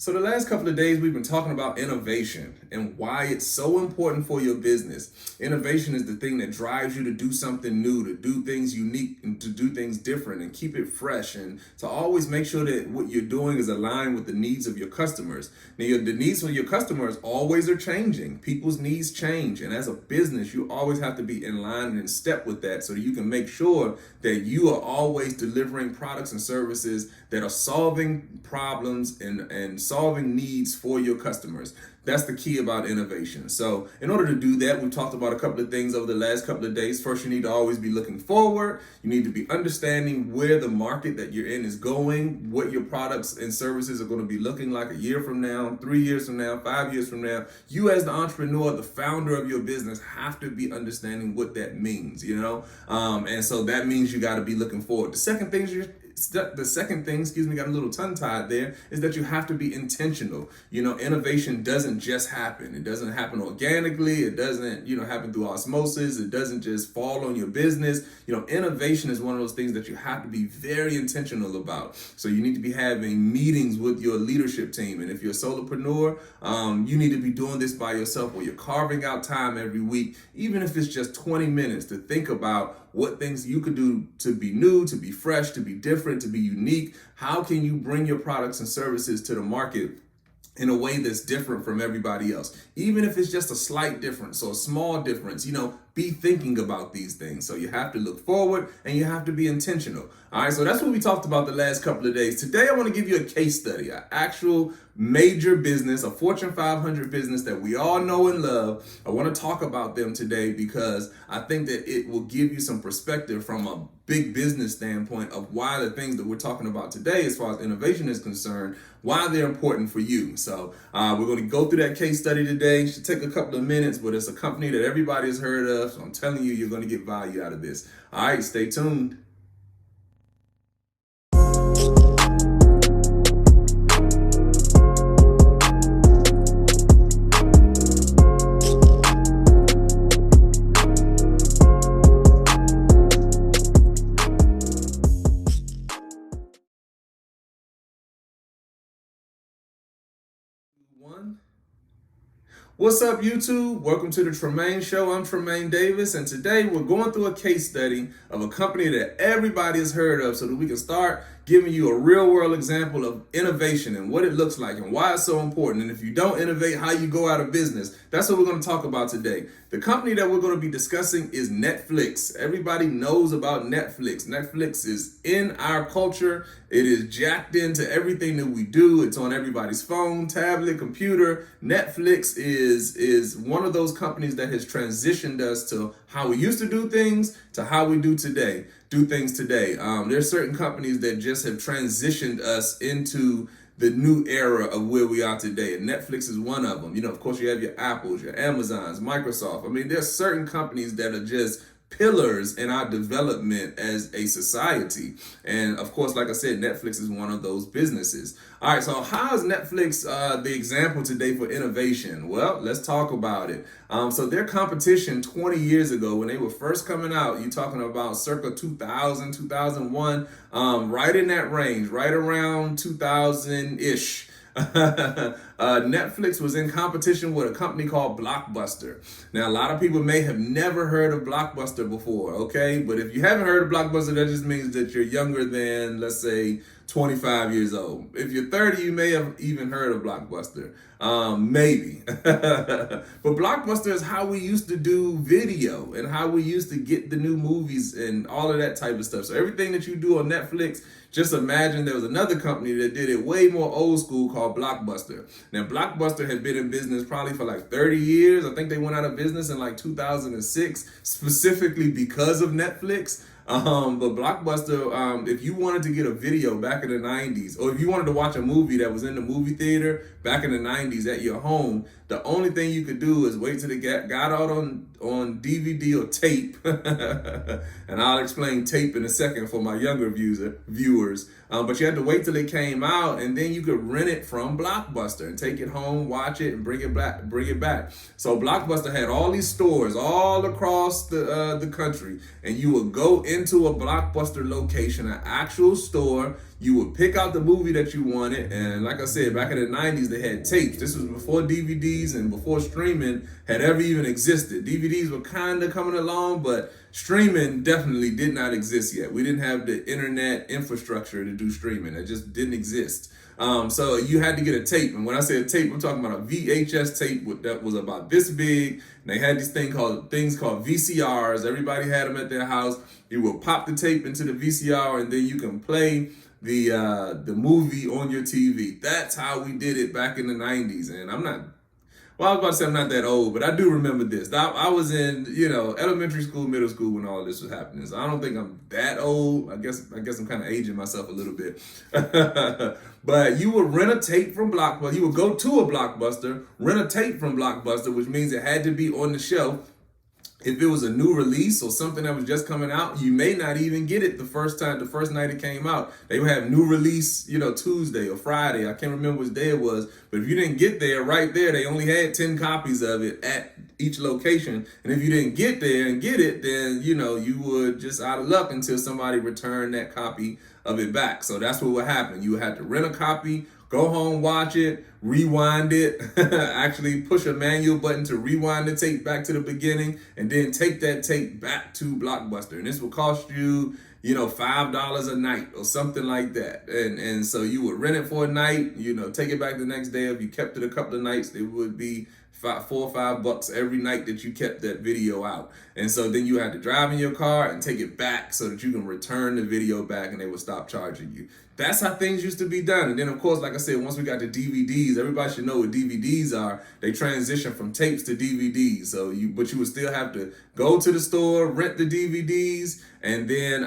So the last couple of days, we've been talking about innovation and why it's so important for your business. Innovation is the thing that drives you to do something new, to do things unique, and to do things different and keep it fresh, and to always make sure that what you're doing is aligned with the needs of your customers. Now, the needs of your customers always are changing. People's needs change. And as a business, you always have to be in line and in step with that so that you can make sure that you are always delivering products and services that are solving problems and solving needs for your customers. That's the key about innovation. So in order to do that, we've talked about a couple of things over the last couple of days. First, you need to always be looking forward. You need to be understanding where the market that you're in is going, what your products and services are going to be looking like a year from now, 3 years from now, 5 years from now. You as the entrepreneur, the founder of your business, have to be understanding what that means, and so that means you got to be looking forward. The second thing, got a little tongue tied there, is that you have to be intentional. Innovation doesn't just happen. It doesn't happen organically. It doesn't, happen through osmosis. It doesn't just fall on your business. Innovation is one of those things that you have to be very intentional about. So you need to be having meetings with your leadership team. And if you're a solopreneur, you need to be doing this by yourself, where you're carving out time every week, even if it's just 20 minutes, to think about what things you could do to be new, to be fresh, to be different, to be unique. How can you bring your products and services to the market in a way that's different from everybody else? Even if it's just a slight difference or a small difference, be thinking about these things. So you have to look forward and you have to be intentional. All right, so that's what we talked about the last couple of days. Today, I want to give you a case study, an actual major business, a Fortune 500 business that we all know and love. I want to talk about them today because I think that it will give you some perspective from a big business standpoint of why the things that we're talking about today, as far as innovation is concerned, why they're important for you. So we're going to go through that case study today. It should take a couple of minutes, but it's a company that everybody has heard of. So I'm telling you, you're going to get value out of this. All right, stay tuned. What's up, YouTube? Welcome to the Tremain Show. I'm Tremain Davis, and today we're going through a case study of a company that everybody has heard of so that we can start giving you a real-world example of innovation and what it looks like and why it's so important. And if you don't innovate, how you go out of business. That's what we're going to talk about today. The company that we're going to be discussing is Netflix. Everybody knows about Netflix. Netflix is in our culture. It is jacked into everything that we do. It's on everybody's phone, tablet, computer. Netflix is one of those companies that has transitioned us to how we used to do things to how we do things today. There's certain companies that just have transitioned us into the new era of where we are today. And Netflix is one of them. Of course, you have your Apples, your Amazons, Microsoft. There's certain companies that are just pillars in our development as a society. And of course, like I said, Netflix is one of those businesses. All right, so how is Netflix the example today for innovation? Well, let's talk about it. So their competition 20 years ago, when they were first coming out, you're talking about circa 2000, 2001, right in that range, right around 2000-ish. Netflix was in competition with a company called Blockbuster. Now, a lot of people may have never heard of Blockbuster before, okay? But if you haven't heard of Blockbuster, that just means that you're younger than, let's say, 25 years old. If you're 30, you may have even heard of Blockbuster. Maybe. But Blockbuster is how we used to do video and how we used to get the new movies and all of that type of stuff. So everything that you do on Netflix, just imagine there was another company that did it way more old school called Blockbuster. Now, Blockbuster had been in business probably for like 30 years. I think they went out of business in like 2006, specifically because of Netflix. But Blockbuster, if you wanted to get a video back in the 90s, or if you wanted to watch a movie that was in the movie theater back in the 90s at your home, the only thing you could do is wait till it got out on DVD or tape. And I'll explain tape in a second for my younger viewers. But you had to wait till it came out, and then you could rent it from Blockbuster and take it home, watch it, and bring it back. So Blockbuster had all these stores all across the country, and you would go into a Blockbuster location, an actual store. You would pick out the movie that you wanted, and like I said, back in the 90s, they had tapes. This was before DVDs and before streaming had ever even existed. DVDs were kind of coming along, but streaming definitely did not exist yet. We didn't have the internet infrastructure to do streaming. It just didn't exist. So you had to get a tape. And when I say a tape, I'm talking about a VHS tape that was about this big. And they had these things called VCRs. Everybody had them at their house. You would pop the tape into the VCR, and then you can play the movie on your TV. That's how we did it back in the 90s. And I was about to say I'm not that old, but I do remember this. I was in, elementary school, middle school when all this was happening. So I don't think I'm that old. I guess I'm kind of aging myself a little bit. But you would rent a tape from Blockbuster. You would go to a Blockbuster, rent a tape from Blockbuster, which means it had to be on the shelf. If it was a new release or something that was just coming out, you may not even get it the first night it came out. They would have new release, Tuesday or Friday. I can't remember which day it was. But if you didn't get there right there, they only had 10 copies of it at each location. And if you didn't get there and get it, then, you would just out of luck until somebody returned that copy of it back. So that's what would happen. You would have to rent a copy, go home, watch it, rewind it, actually push a manual button to rewind the tape back to the beginning, and then take that tape back to Blockbuster. And this will cost you, $5 a night or something like that. And so you would rent it for a night, take it back the next day. If you kept it a couple of nights, it would be $4 or $5 every night that you kept that video out. And so then you had to drive in your car and take it back so that you can return the video back, and they would stop charging you. That's how things used to be done. And then, of course, like I said, once we got to DVDs, everybody should know what DVDs are. They transition from tapes to DVDs. But you would still have to go to the store, rent the DVDs, and then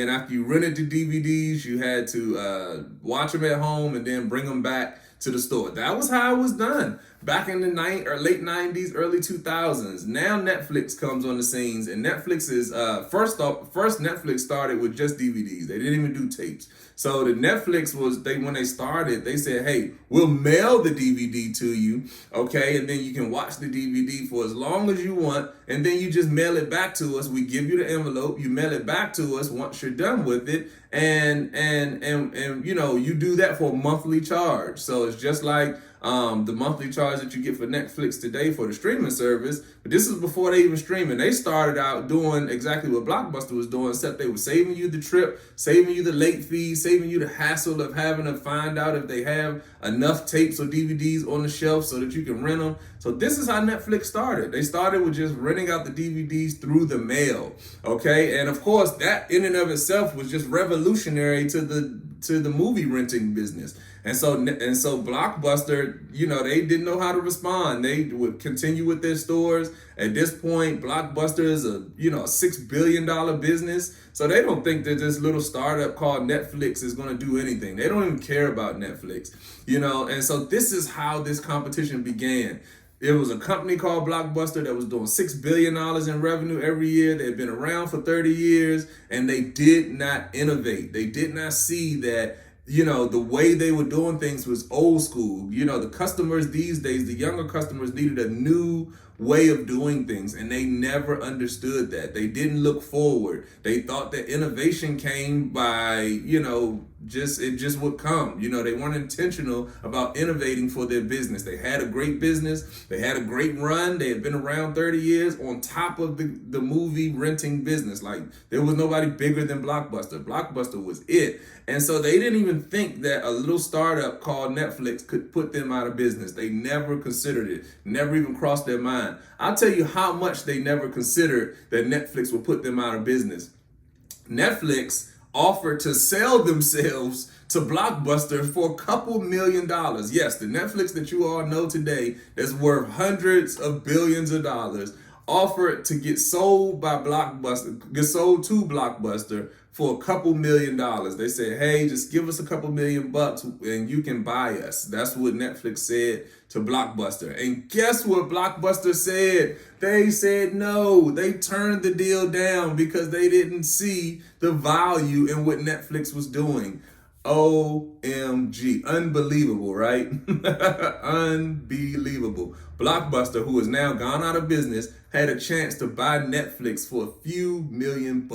after you rented the DVDs, you had to watch them at home and then bring them back to the store. That was how it was done back in the late 90s, early 2000s. Now Netflix comes on the scenes, and Netflix is first Netflix started with just DVDs. They didn't even do tapes. So the Netflix when they started, they said, hey, we'll mail the DVD to you, okay, and then you can watch the DVD for as long as you want, and then you just mail it back to us. We give you the envelope, you mail it back to us once you're done with it, and you do that for a monthly charge. So it's just like the monthly charge that you get for Netflix today for the streaming service. But this is before they even streaming. They started out doing exactly what Blockbuster was doing, except they were saving you the trip, saving you the late fees, saving you the hassle of having to find out if they have enough tapes or DVDs on the shelf so that you can rent them. So this is how Netflix started. They started with just renting out the DVDs through the mail, okay? And of course, that in and of itself was just revolutionary to the movie renting business. And so Blockbuster, they didn't know how to respond. They would continue with their stores. At this point, Blockbuster is a $6 billion business. So they don't think that this little startup called Netflix is going to do anything. They don't even care about Netflix, and so this is how this competition began. It was a company called Blockbuster that was doing $6 billion in revenue every year. They had been around for 30 years, and they did not innovate. They did not see that, the way they were doing things was old school. The customers these days, the younger customers needed a new way of doing things, and they never understood that. They didn't look forward. They thought that innovation came by, it just would come. They weren't intentional about innovating for their business. They had a great business. They had a great run. They had been around 30 years on top of the movie renting business. Like, there was nobody bigger than Blockbuster. Blockbuster was it. And so they didn't even think that a little startup called Netflix could put them out of business. They never considered it, never even crossed their mind. I'll tell you how much they never considered that Netflix would put them out of business. Netflix offered to sell themselves to Blockbuster for a couple $1 million. Yes, the Netflix that you all know today that's worth hundreds of billions of dollars offered to get sold to Blockbuster for a couple $1 million. They said, hey, just give us a couple $1 million and you can buy us. That's what Netflix said to Blockbuster. And guess what Blockbuster said? They said no. They turned the deal down because they didn't see the value in what Netflix was doing. OMG. Unbelievable, right? Unbelievable. Blockbuster, who has now gone out of business, had a chance to buy Netflix for a few $1 million.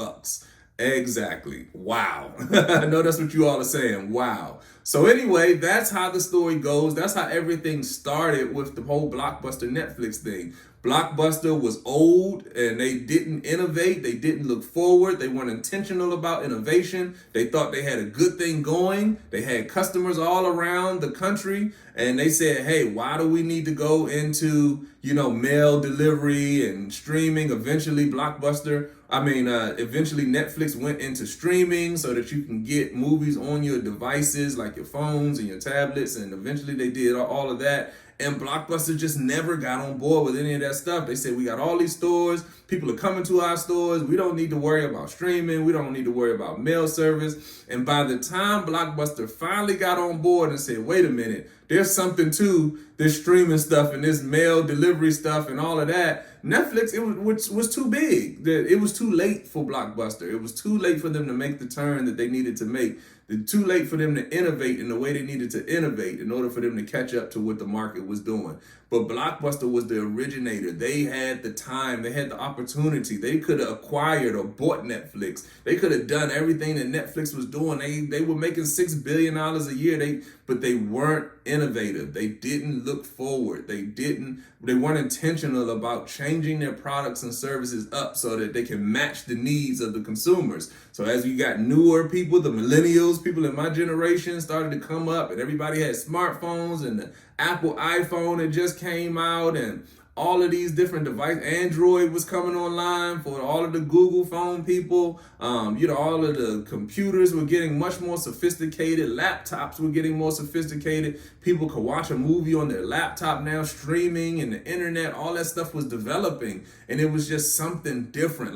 Exactly. Wow. I know that's what you all are saying. Wow. So anyway, that's how the story goes. That's how everything started with the whole Blockbuster Netflix thing. Blockbuster was old and they didn't innovate. They didn't look forward. They weren't intentional about innovation. They thought they had a good thing going. They had customers all around the country and they said, hey, why do we need to go into, mail delivery and streaming? Eventually Netflix went into streaming so that you can get movies on your devices like your phones and your tablets. And eventually they did all of that. And Blockbuster just never got on board with any of that stuff. They said, we got all these stores. People are coming to our stores. We don't need to worry about streaming. We don't need to worry about mail service. And by the time Blockbuster finally got on board and said, wait a minute, there's something to this streaming stuff and this mail delivery stuff and all of that, Netflix, it was too big. It was too late for Blockbuster. It was too late for them to make the turn that they needed to make. Too late for them to innovate in the way they needed to innovate in order for them to catch up to what the market was doing. But Blockbuster was the originator. They had the time. They had the opportunity. They could have acquired or bought Netflix. They could have done everything that Netflix was doing. They were making $6 billion a year. But they weren't innovative. They didn't look forward. They weren't intentional about changing their products and services up so that they can match the needs of the consumers. So as we got newer people, the millennials, people in my generation started to come up and everybody had smartphones and the Apple iPhone had just came out and all of these different devices. Android was coming online for all of the Google phone people. All of the computers were getting much more sophisticated. Laptops were getting more sophisticated. People could watch a movie on their laptop now, streaming and the internet. All that stuff was developing. And it was just something different.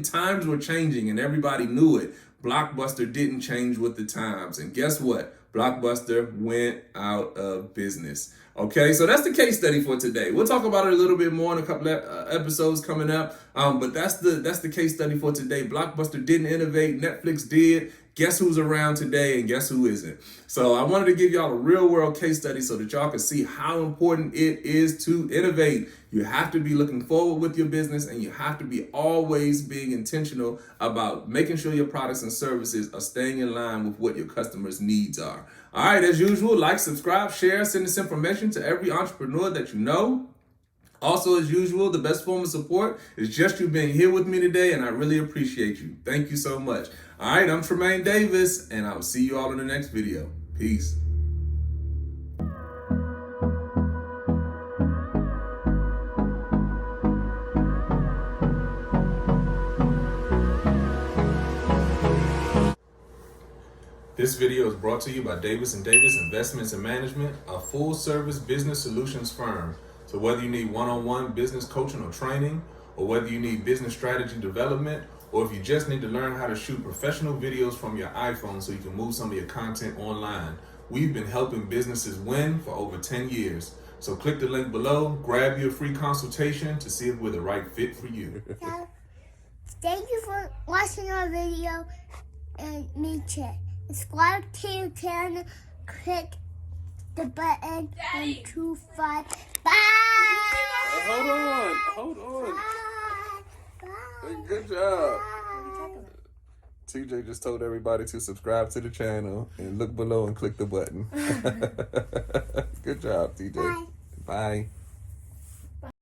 Times were changing and everybody knew it. Blockbuster didn't change with the times. And guess what? Blockbuster went out of business. Okay, so that's the case study for today. We'll talk about it a little bit more in a couple of episodes coming up. But that's the case study for today. Blockbuster didn't innovate. Netflix did. Guess who's around today and guess who isn't? So I wanted to give y'all a real world case study so that y'all can see how important it is to innovate. You have to be looking forward with your business and you have to be always being intentional about making sure your products and services are staying in line with what your customers' needs are. All right, as usual, like, subscribe, share, send this information to every entrepreneur that you know. Also, as usual, the best form of support is just you being here with me today, and I really appreciate you. Thank you so much. All right, I'm Tremain Davis, and I'll see you all in the next video. Peace. This video is brought to you by Davis & Davis Investments and Management, a full-service business solutions firm. So whether you need one-on-one business coaching or training, or whether you need business strategy development, or if you just need to learn how to shoot professional videos from your iPhone so you can move some of your content online, we've been helping businesses win for over 10 years. So click the link below, grab your free consultation to see if we're the right fit for you. So, thank you for watching our video and subscribe to your channel, click the button, 1, 2, 5, bye! Hold on. Bye! Good job. Bye! TJ just told everybody to subscribe to the channel and look below and click the button. Good job, TJ. Bye. Bye.